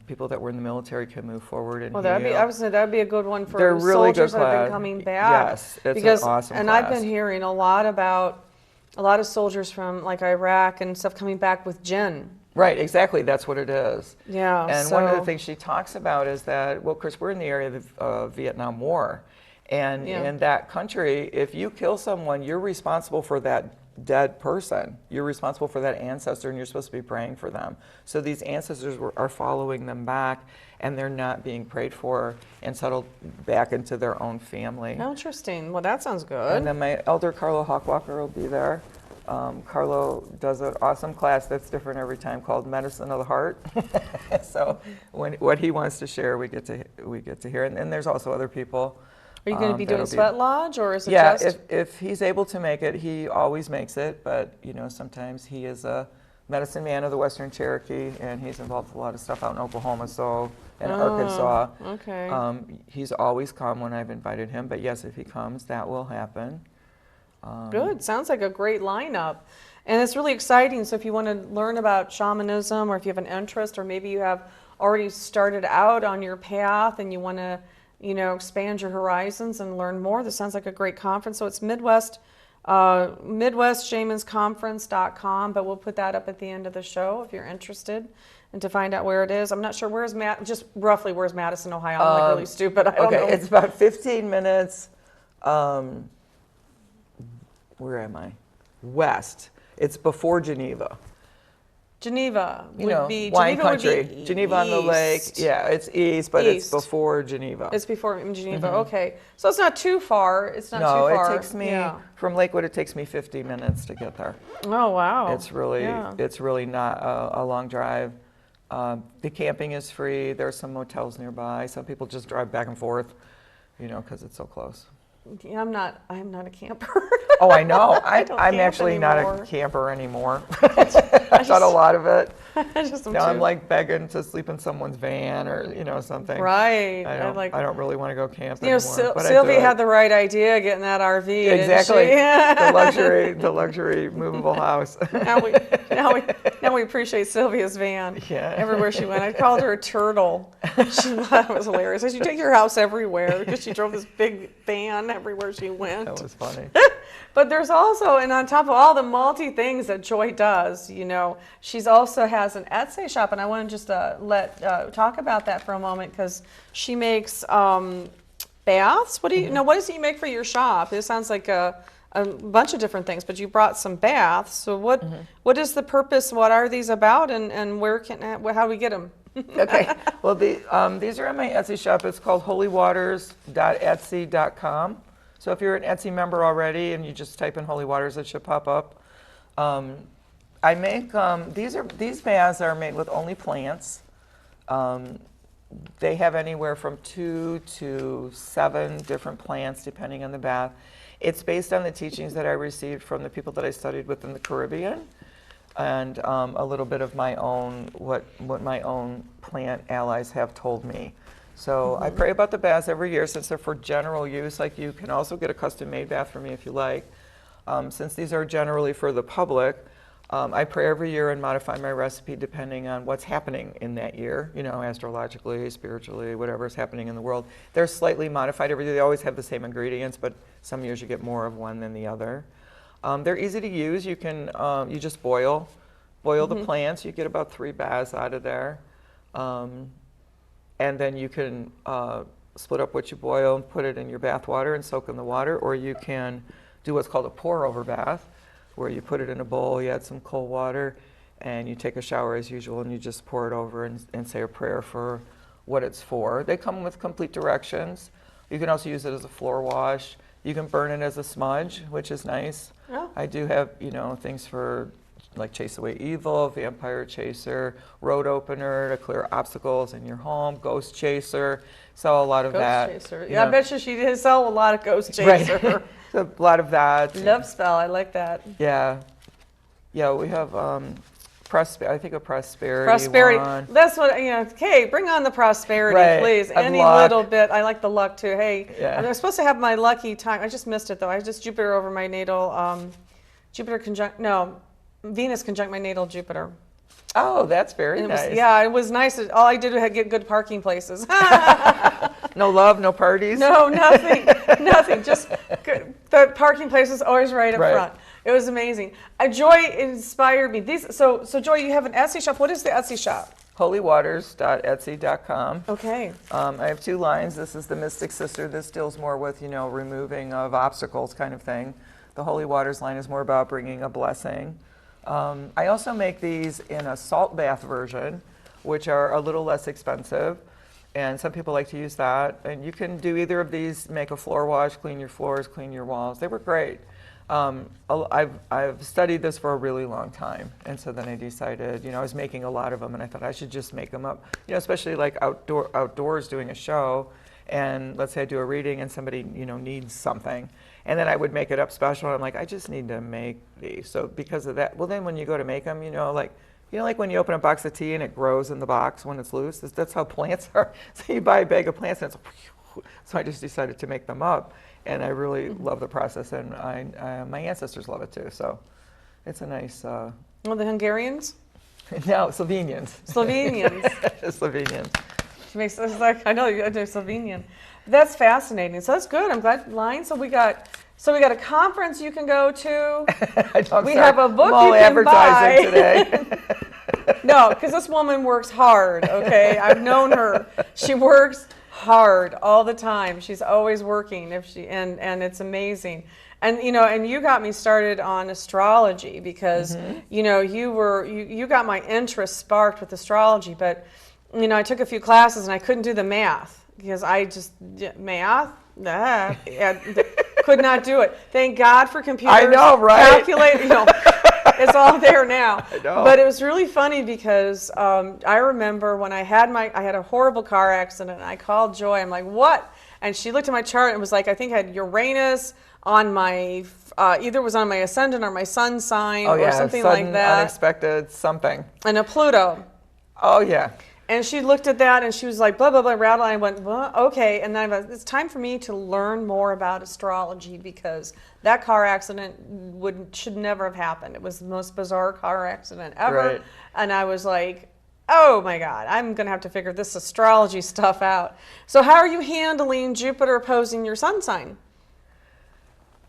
people that were in the military can move forward and heal. That'd be a good one for They're really soldiers good that have class. been coming back. Yes, it's an awesome and class. I've been hearing a lot of soldiers from like Iraq and stuff coming back with jinn. Right, exactly. That's what it is. Yeah. And one of the things she talks about is that, well, of course, we're in the area of the Vietnam War. And in that country, if you kill someone, you're responsible for that dead person. You're responsible for that ancestor, and you're supposed to be praying for them. So these ancestors are following them back, and they're not being prayed for and settled back into their own family. Oh, interesting. Well, that sounds good. And then my elder Carlo Hawkwalker will be there. Carlo does an awesome class that's different every time called Medicine of the Heart. So what he wants to share, we get to hear. And there's also other people. Are you going to be doing Sweat Lodge, or is it just? Yeah, if he's able to make it, he always makes it. But sometimes he is a medicine man of the Western Cherokee, and he's involved with a lot of stuff out in Oklahoma, and Arkansas. Okay. He's always come when I've invited him. But yes, if he comes, that will happen. Good. Sounds like a great lineup. And it's really exciting. So if you want to learn about shamanism, or if you have an interest, or maybe you have already started out on your path and you want to, expand your horizons and learn more, this sounds like a great conference. So it's MidwestShamansConference.com, but we'll put that up at the end of the show if you're interested and to find out where it is. I'm not sure where's just roughly where's Madison, Ohio. I'm like really stupid. I don't know. It's about 15 minutes. Where am I? West. It's before Geneva. Geneva would be wine Geneva country. Would be Geneva on the lake. Yeah, it's east, but it's before Geneva. It's before Geneva. Okay, so it's not too far. It takes me from Lakewood. It takes me 50 minutes to get there. Oh wow! It's really not a long drive. The camping is free. There's some motels nearby. Some people just drive back and forth, because it's so close. Yeah, I'm not a camper. Oh, I know. I'm actually anymore. not a camper anymore. I've done a lot of it. I'm like begging to sleep in someone's van or something. Right. I don't really want to go camp anymore. Sylvie had the right idea getting that RV. Exactly. Didn't she? the luxury movable house. Now we appreciate Sylvia's van. Yeah. Everywhere she went, I called her a turtle. She thought it was hilarious. I said, "You take your house everywhere," because she drove this big van everywhere she went. That was funny. But there's also, and on top of all the multi things that Joy does, she's also has an Etsy shop, and I want to just talk about that for a moment, because she makes baths. What does you make for your shop? It sounds like a bunch of different things, but you brought some baths. So what is the purpose? What are these about, and how do we get them? Okay. Well, these are on my Etsy shop. It's called holywaters.etsy.com. So So if you're an Etsy member already and you just type in holy waters, it should pop up. I make these baths are made with only plants. They have anywhere from 2 to 7 different plants depending on the bath. It's based on the teachings that I received from the people that I studied with in the Caribbean, and a little bit of my own, what my own plant allies have told me. So I pray about the baths every year since they're for general use. Like, you can also get a custom-made bath for me if you like. Since these are generally for the public, I pray every year and modify my recipe depending on what's happening in that year, you know, astrologically, spiritually, whatever's happening in the world. They're slightly modified every year. They always have the same ingredients, but some years you get more of one than the other. They're easy to use. You can, you just boil the plants. You get about 3 baths out of there. And then you can split up what you boil and put it in your bath water and soak in the water, or you can do what's called a pour-over bath, where you put it in a bowl, you add some cold water, and you take a shower as usual, and you just pour it over and say a prayer for what it's for. They come with complete directions. You can also use it as a floor wash. You can burn it as a smudge, which is nice. Oh. I do have, you know, things for like chase away evil, vampire chaser, road opener to clear obstacles in your home, ghost chaser. So a lot of that. Ghost chaser. Yeah, I bet you she did sell a lot of ghost chaser. Right. So a lot of that. Love spell. I like that. Yeah. Yeah, we have I think a prosperity. Prosperity. one. That's what, you know, hey, bring on the prosperity, Right. please. Of Any luck. little bit. I like the luck too. Hey, Yeah. I'm supposed to have my lucky time. I just missed it though. I just Jupiter over my natal, Venus conjunct my natal Jupiter. Oh, that's very And nice. yeah, it was nice. All I did was get good parking places. No love, no parties? No, nothing, nothing. Just good. The parking place was always right up Right. front. It was amazing. Joy inspired me. So Joy, you have an Etsy shop. What is the Etsy shop? holywaters.etsy.com. Okay. I have 2 lines. This is the Mystic Sister. This deals more with, you know, removing of obstacles kind of thing. The Holy Waters line is more about bringing a blessing. I also make these in a salt bath version, which are a little less expensive. And some people like to use that. And you can do either of these, make a floor wash, clean your floors, clean your walls. They were great. I've studied this for a really long time. And so then I decided, you know, I was making a lot of them and I thought I should just make them up, you know, especially like outdoors doing a show. And let's say I do a reading and somebody, you know, needs something. And then I would make it up special. And I'm like, I just need to make these. So because of that, well, then when you go to make them, you know, like when you open a box of tea and it grows in the box when it's loose, that's how plants are. So you buy a bag of plants and it's, so I just decided to make them up. And I really love the process, and my ancestors love it too. So it's a nice. Well, the Hungarians? No, Slovenians. Slovenians. Slovenians. She makes us like, I know you're Slovenian. That's fascinating. So that's good. I'm glad, Line. So we got a conference you can go to. We have a book I'm all you can buy. advertising today. No, because this woman works hard. Okay, I've known her. She works hard all the time. She's always working. And it's amazing. And you got me started on astrology because you got my interest sparked with astrology. But I took a few classes and I couldn't do the math because could not do it. Thank God for computers. I know, right? Calculate, it's all there now. I know. But it was really funny because I remember when I had a horrible car accident. And I called Joy. I'm like, what? And she looked at my chart and was like, I think I had Uranus on my either was on my ascendant or my sun sign or something sudden, like that. Unexpected something. And a Pluto. Oh yeah. And she looked at that and she was like, blah, blah, blah, rattle. And I went, well, okay. And then it's time for me to learn more about astrology because that car accident should never have happened. It was the most bizarre car accident ever. Right. And I was like, oh my God, I'm going to have to figure this astrology stuff out. So how are you handling Jupiter opposing your sun sign?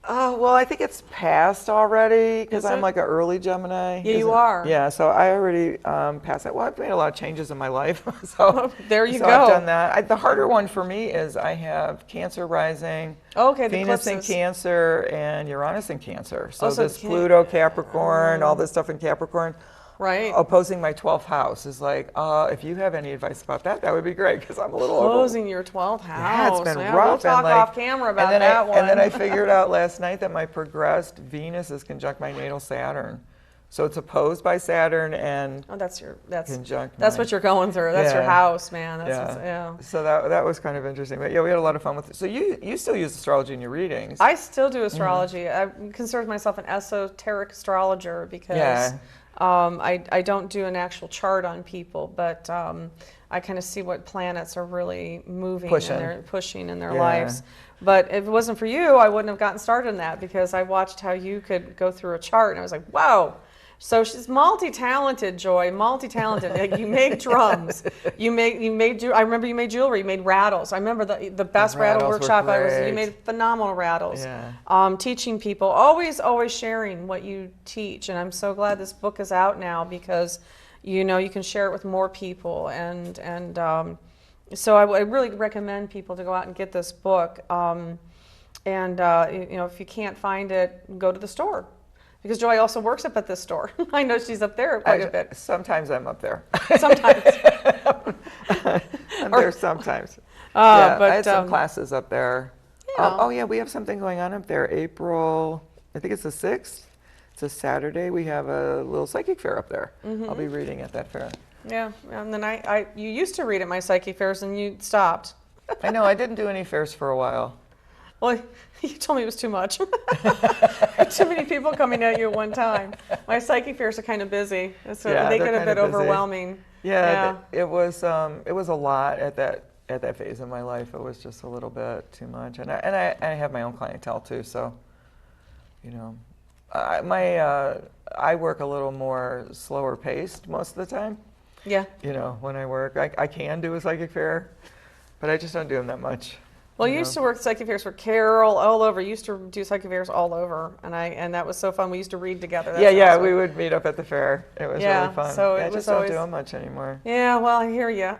Well, I think it's passed already because Is I'm it? like an early Gemini. Yeah, you are. Yeah, so I already passed that. Well, I've made a lot of changes in my life. So there you go. I've done that. The harder one for me is I have Cancer rising, Okay, the Venus in eclipses. Cancer, and Uranus in Cancer. So Also this Pluto, Capricorn, all this stuff in Capricorn. right? Opposing my 12th house is like, if you have any advice about that, that would be great, because I'm a little Closing your 12th house. Yeah, it's been Yeah, rough. we'll talk and off camera about that one. And then I figured out last night that my progressed Venus is conjunct my natal Saturn. So it's opposed by Saturn and conjunct that's what you're going through. That's your house, man. So that was kind of interesting. But yeah, we had a lot of fun with it. So you still use astrology in your readings? I still do astrology. I consider myself an esoteric astrologer because I don't do an actual chart on people, but I kind of see what planets are really moving and pushing in their lives. But if it wasn't for you, I wouldn't have gotten started in that, because I watched how you could go through a chart and I was like, wow. So she's multi-talented, Joy, multi-talented. Like, you make drums, you made. I remember you made jewelry, you made rattles. I remember the best rattle workshop you made phenomenal rattles. Yeah. Teaching people, always sharing what you teach, and I'm so glad this book is out now, because you can share it with more people, and so I really recommend people to go out and get this book. If you can't find it, go to the store. Because Joy also works up at this store. I know she's up there quite a bit. Sometimes I'm up there. Sometimes. I'm there sometimes. I had some classes up there. Yeah. We have something going on up there. April, I think it's the 6th. It's a Saturday. We have a little psychic fair up there. I'll be reading at that fair. Yeah, and then you used to read at my psychic fairs and you stopped. I know, I didn't do any fairs for a while. Well, you told me it was too much. Too many people coming at you at one time. My psychic fairs are kind of busy, so they get a bit overwhelming. Yeah, it was a lot at that phase of my life. It was just a little bit too much, and I have my own clientele too. So, I work a little more slower paced most of the time. Yeah. When I work, I can do a psychic fair, but I just don't do them that much. Well, you used to work psychic fairs for Carol all over. You used to do psychic fairs all over, and that was so fun. We used to read together. That's awesome. We would meet up at the fair. It was really fun. So I just don't do them much anymore. Yeah, well, I hear you.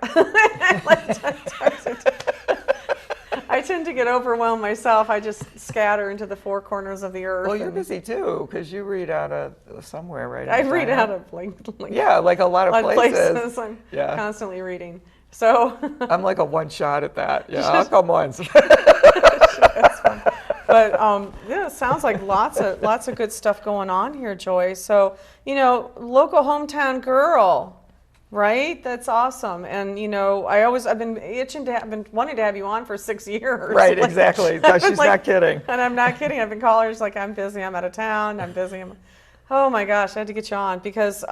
I tend to get overwhelmed myself. I just scatter into the four corners of the earth. Well, you're busy too, because you read out of somewhere, right? I read out of like like a lot of places. I'm constantly reading. So I'm like a one shot at that. Yeah, I'll come once. That's fun. But it sounds like lots of good stuff going on here, Joy. So local hometown girl, right? That's awesome. And I've been wanting to have you on for 6 years. Right, exactly. No, she's not kidding. And I'm not kidding. I've been calling her. She's like, I'm busy. I'm out of town. I'm busy. Oh my gosh, I had to get you on because.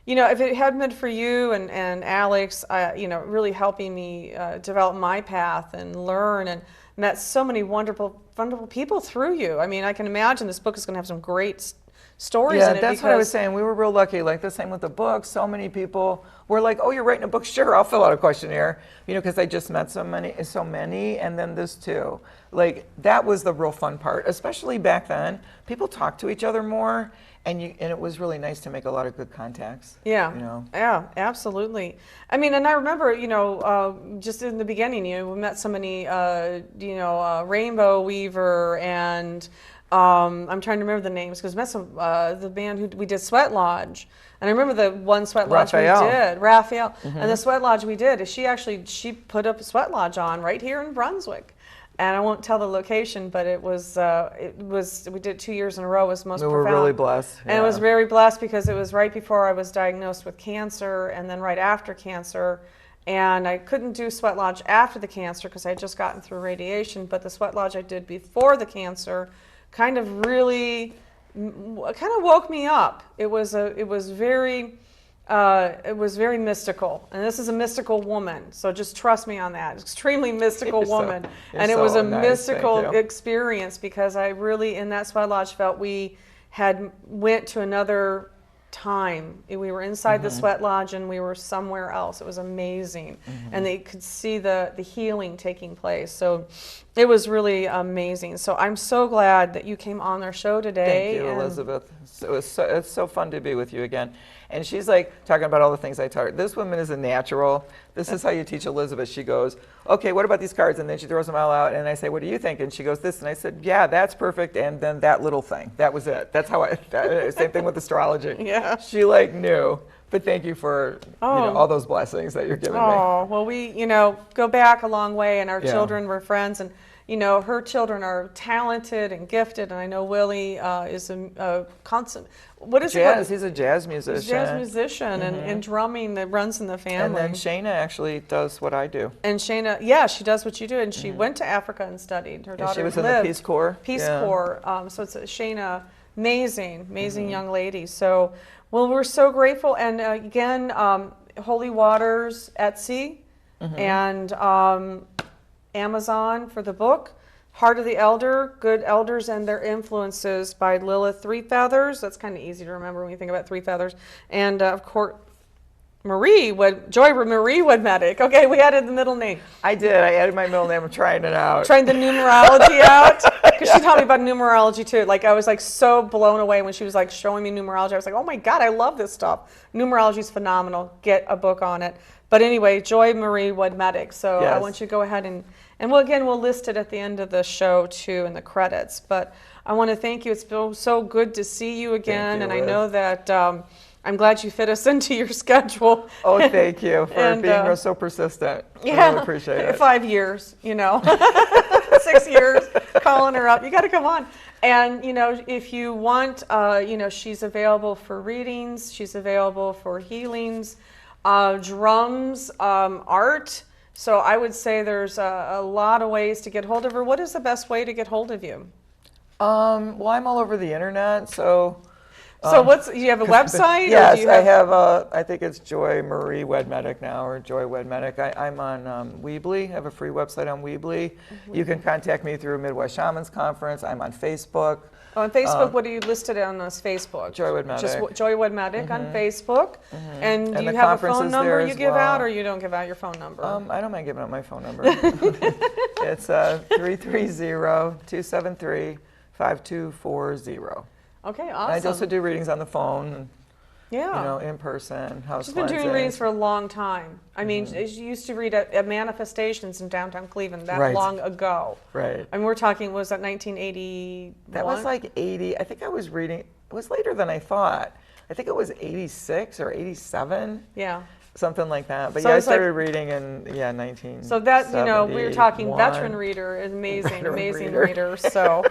If it hadn't been for you and Alex, really helping me develop my path and learn, and met so many wonderful people through you. I mean, I can imagine this book is going to have some great stories in it. Yeah, that's what I was saying. We were real lucky. Like the same with the book. So many people were like, "Oh, you're writing a book? Sure, I'll fill out a questionnaire." Because I just met so many, and then this too. Like that was the real fun part, especially back then. People talked to each other more. And it was really nice to make a lot of good contacts. Yeah. Yeah, absolutely. I mean, and I remember, just in the beginning, we met so many, Rainbow Weaver and I'm trying to remember the names because we met some the band who we did Sweat Lodge, and I remember the one Sweat Lodge we did, Raphael, and the Sweat Lodge we did is she put up a Sweat Lodge on right here in Brunswick. And I won't tell the location, but it was we did 2 years in a row. It was most profound. We were really blessed. And it was very blessed because it was right before I was diagnosed with cancer and then right after cancer. And I couldn't do Sweat Lodge after the cancer because I had just gotten through radiation. But the Sweat Lodge I did before the cancer kind of woke me up. It was very mystical, and this is a mystical woman, so just trust me on that. Extremely mystical woman, and it was a mystical experience because I really, in that Sweat Lodge, felt we had went to another time. We were inside the Sweat Lodge, and we were somewhere else. It was amazing, and they could see the healing taking place. So it was really amazing. So I'm so glad that you came on our show today. Thank you, Elizabeth. It's so fun to be with you again. And she's like talking about all the things I taught her. This woman is a natural. this is how you teach Elizabeth. She goes, okay, what about these cards? And then she throws them all out, and I say, what do you think? And she goes, this. And I said, yeah, that's perfect. And then that little thing. That was it. That's how same thing with astrology. Yeah. She like knew. But thank you for all those blessings that you're giving me. Oh, well, we, go back a long way, and our Yeah. children were friends, and, her children are talented and gifted, and I know Willie is a constant, what is Jazz, it? he's a jazz musician. He's a jazz musician and drumming that runs in the family. And then Shayna actually does what I do. And Shayna, yeah, she does what you do, and she went to Africa and studied. Her daughter she was in lived. the Peace Corps. Peace Corps. So it's Shayna, amazing young lady. So, well, we're so grateful. And again, Holy Waters, Etsy, and Amazon for the book. Heart of the Elder, Good Elders and Their Influences by Lilith Three Feathers. That's kind of easy to remember when you think about Three Feathers. And of course, Joy Marie Wedmedyk. Okay, we added the middle name. I did. I added my middle name. I'm trying it out. Trying the numerology out. Because she taught me about numerology too. Like I was like so blown away when she was like showing me numerology. I was like, oh my God, I love this stuff. Numerology is phenomenal. Get a book on it. But anyway, Joy Marie Wedmedyk. So I want you to go ahead and we'll list it at the end of the show too in the credits. But I want to thank you. It's been so good to see you again. Thank you, and Liz. I know that I'm glad you fit us into your schedule. Oh, thank you for being so persistent. Yeah, I really appreciate it. 5 years, 6 years, calling her up. You got to come on. And, if you want, she's available for readings. She's available for healings, drums, art. So I would say there's a lot of ways to get hold of her. What is the best way to get hold of you? Well, I'm all over the internet, so... you have a website? Yes, or do you have... I have, I think it's Joy Marie Wedmedyk now, or Joy Wedmedyk. I'm on Weebly. I have a free website on Weebly. You can contact me through Midwest Shamans Conference. I'm on Facebook. On Facebook, what are you listed on as Facebook? Joy Wedmedyk. Just Joy Wedmedyk on Facebook. And do you the have a conference phone is number there you as give well. out, or you don't give out your phone number? I don't mind giving out my phone number. It's 330-273-5240. Okay, And awesome. I also do readings on the phone, yeah. in person, house She's been doing cleansing. readings for a long time. I mean, she used to read at manifestations in downtown Cleveland that Right. long ago. Right. I mean, we're talking, was that 1980? That was like 80. I think I was reading, it was later than I thought. I think it was 86 or 87. Yeah. Something like that. But So yeah, I it's like- started reading in 19. So that, we were talking veteran reader, amazing reader. So,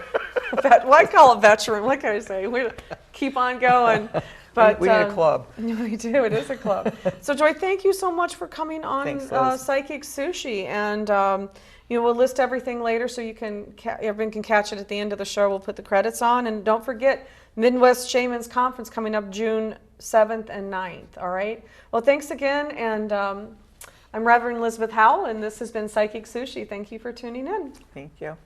I call it veteran. What can I say? We keep on going. But we need a club. We do. It is a club. So, Joy, thank you so much for coming on Thanks, Liz. Psychic Sushi, and we'll list everything later so you can everyone can catch it at the end of the show. We'll put the credits on, and don't forget Midwest Shamans Conference coming up June 7th and 9th. All right. Well, thanks again, and I'm Reverend Elizabeth Howell, and this has been Psychic Sushi. Thank you for tuning in. Thank you.